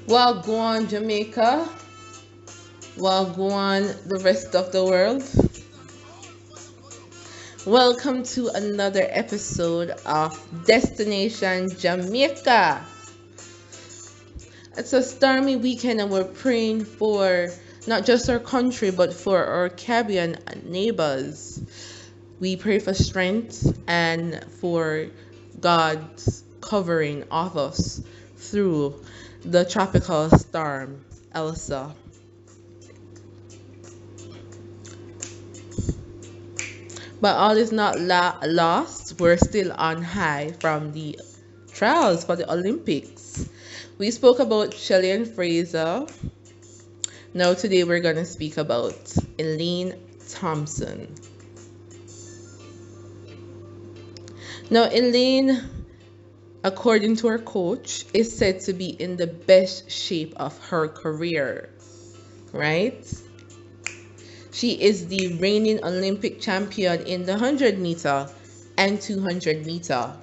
Well, go on, Jamaica. Well, go on, the rest of the world. Welcome to another episode of Destination Jamaica. It's a stormy weekend, and we're praying for not just our country but for our Caribbean neighbors. We pray for strength and for God's covering of us through the tropical storm Elsa. But all is not lost. We're still on high from the trials for the Olympics. We spoke about Shelley and Fraser. Now today we're gonna speak about Elaine Thompson. Now Elaine, according to her coach, is said to be in the best shape of her career, right? She is the reigning Olympic champion in the 100 meter and 200 meter.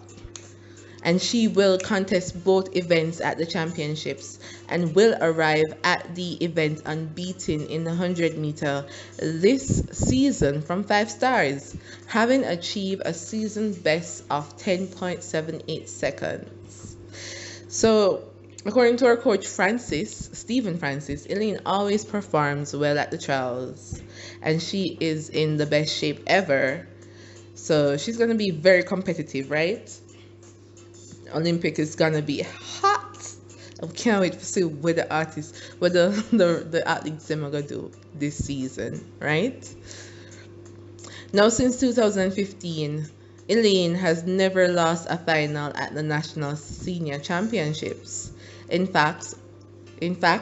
And she will contest both events at the championships and will arrive at the event unbeaten in the 100 meter this season from 5 stars, having achieved a season best of 10.78 seconds. So, according to our coach Stephen Francis, Elaine always performs well at the trials and she is in the best shape ever. So, she's going to be very competitive, right? Olympic is gonna be hot. I can't wait to see what the artists, what the athletes are gonna do this season, right? Now, since 2015, Elaine has never lost a final at the National Senior Championships. In fact,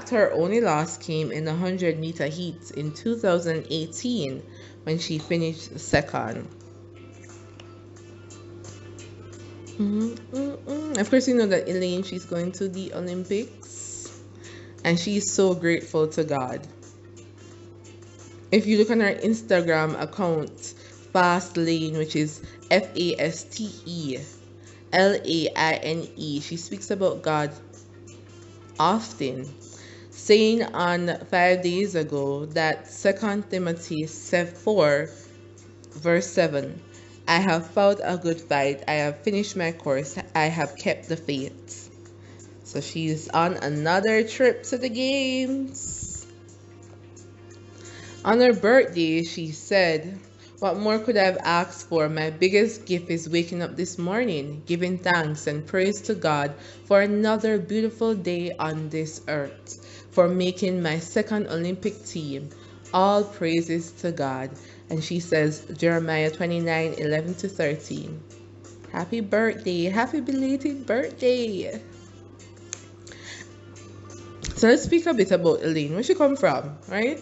her only loss came in the 100-meter heats in 2018 when she finished second. Of course, you know that Elaine, she's going to the Olympics and she's so grateful to God. If you look on her Instagram account, Fast Lane, which is FASTELAINE, she speaks about God often, saying on 5 days ago that 2 Timothy 4 verse 7, I have fought a good fight, I have finished my course, I have kept the faith. So she's on another trip to the games. On her birthday, she said, what more could I have asked for? My biggest gift is waking up this morning, giving thanks and praise to God for another beautiful day on this earth, for making my second Olympic team. All praises to God. And she says, Jeremiah 29:11-13. Happy birthday. Happy belated birthday. So let's speak a bit about Elaine. Where she come from, right?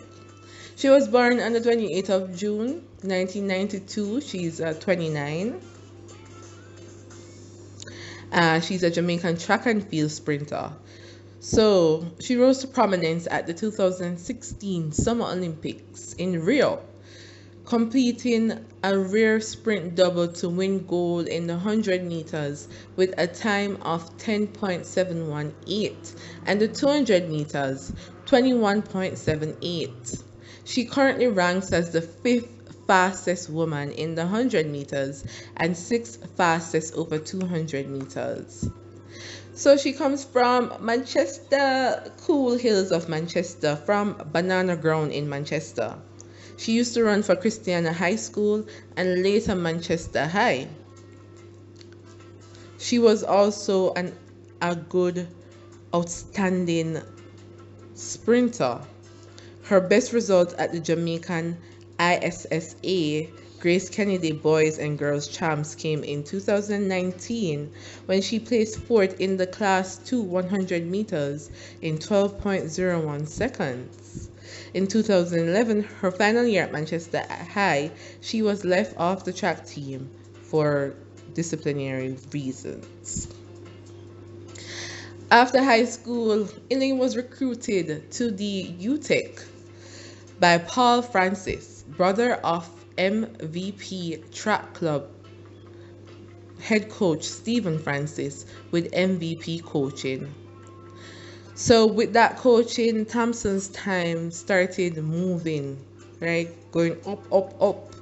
She was born on the 28th of June, 1992. She's 29. She's a Jamaican track and field sprinter. So she rose to prominence at the 2016 Summer Olympics in Rio, completing a rare sprint double to win gold in the 100 meters with a time of 10.718 and the 200 meters 21.78. She currently ranks as the 5th fastest woman in the 100 meters and 6th fastest over 200 meters. So she comes from Manchester, cool hills of Manchester, from Banana Ground in Manchester. She used to run for Christiana High School and later Manchester High. She was also a good, outstanding sprinter. Her best results at the Jamaican ISSA Grace Kennedy Boys and Girls Champs came in 2019 when she placed fourth in the Class 2 100 meters in 12.01 seconds. In 2011, her final year at Manchester High, she was left off the track team for disciplinary reasons. After high school, Elaine was recruited to the UTEC by Paul Francis, brother of MVP Track Club head coach Stephen Francis, with MVP coaching. So with that coaching, Thompson's time started moving, right? Going up, up, up.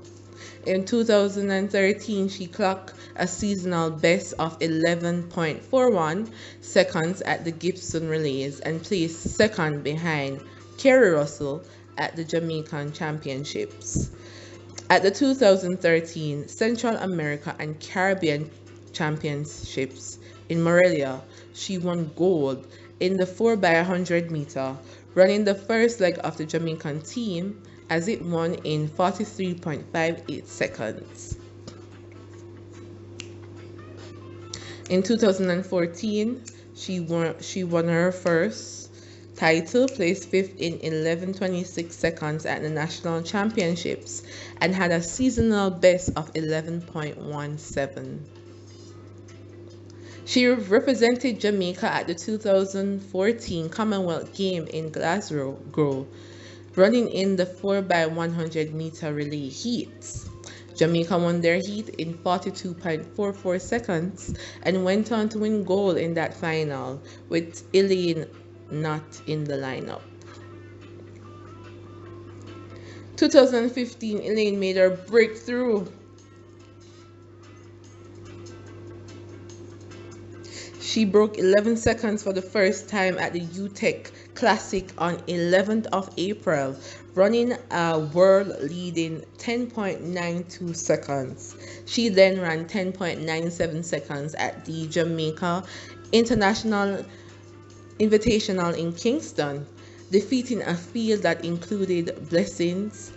In 2013, she clocked a seasonal best of 11.41 seconds at the Gibson Relays and placed second behind Kerry Russell at the Jamaican Championships. At the 2013 Central America and Caribbean Championships in Morelia, she won gold in the 4x100 meter, running the first leg of the Jamaican team as it won in 43.58 seconds. In 2014, she won her first title, placed fifth in 11.26 seconds at the National Championships, and had a seasonal best of 11.17. She represented Jamaica at the 2014 Commonwealth Games in Glasgow, running in the 4x100 meter relay heats. Jamaica won their heat in 42.44 seconds and went on to win gold in that final, with Elaine not in the lineup. 2015, Elaine made her breakthrough. She broke 11 seconds for the first time at the UTEC Classic on 11th of April, running a world-leading 10.92 seconds. She then ran 10.97 seconds at the Jamaica International Invitational in Kingston, defeating a field that included Blessings,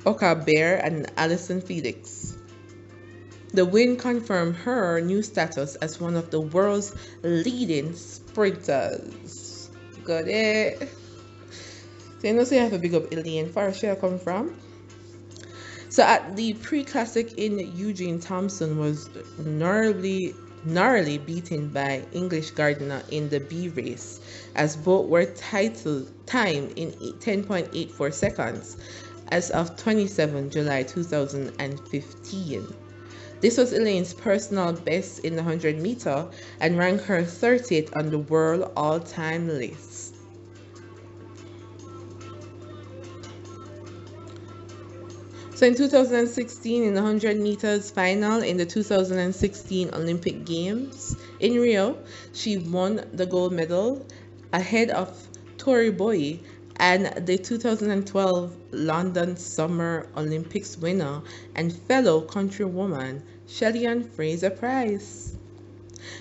Oka Bear, and Alison Felix. The win confirmed her new status as one of the world's leading sprinters. Got it? So you know, so you have a big up Elaine for where I come from. So at the pre-classic in Eugene, Thompson was narrowly beaten by English Gardner in the B race, as both were timed in 10.84 seconds as of 27 July 2015. This was Elaine's personal best in the 100 meter and ranked her 30th on the world all-time list. So in 2016, in the 100 meters final in the 2016 Olympic Games in Rio, she won the gold medal ahead of Tori Boy and the 2012 London Summer Olympics winner and fellow countrywoman Shelley-Ann Fraser-Pryce.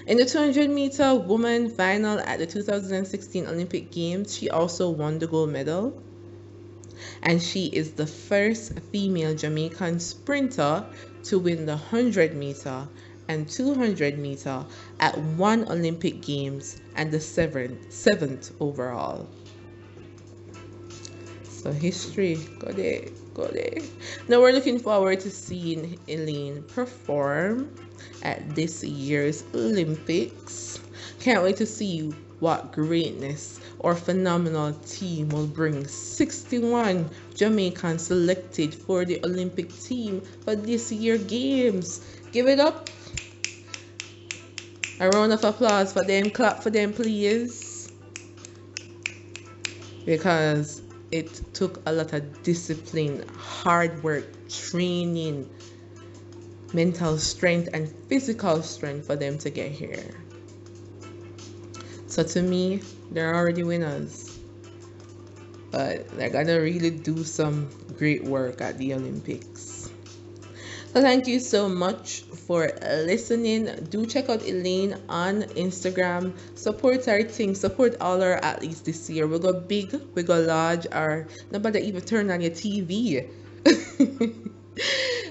In the 200-meter woman final at the 2016 Olympic Games, she also won the gold medal. And she is the first female Jamaican sprinter to win the 100-meter and 200-meter at one Olympic Games and the seventh overall. So history, got it. Now we're looking forward to seeing Elaine perform at this year's Olympics. Can't wait to see what greatness or phenomenal team will bring 61 Jamaicans selected for the Olympic team for this year's games. Give it up. A round of applause for them. Clap for them, please. Because it took a lot of discipline, hard work, training, mental strength, and physical strength for them to get here. So to me, they're already winners. But they're gonna really do some great work at the Olympics. So thank you so much for listening. Do check out Elaine on Instagram. Support our thing. Support all our athletes this year. We go big, we go large, or nobody even turn on your TV.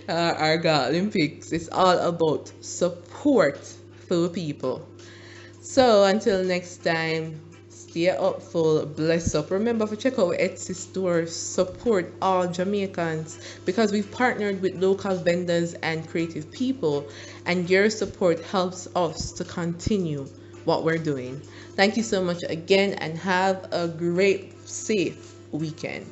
Our Olympics. It's all about support for people. So until next time, stay upful, bless up. Remember to check out our Etsy store, support all Jamaicans, because we've partnered with local vendors and creative people, and your support helps us to continue what we're doing. Thank you so much again, and have a great, safe weekend.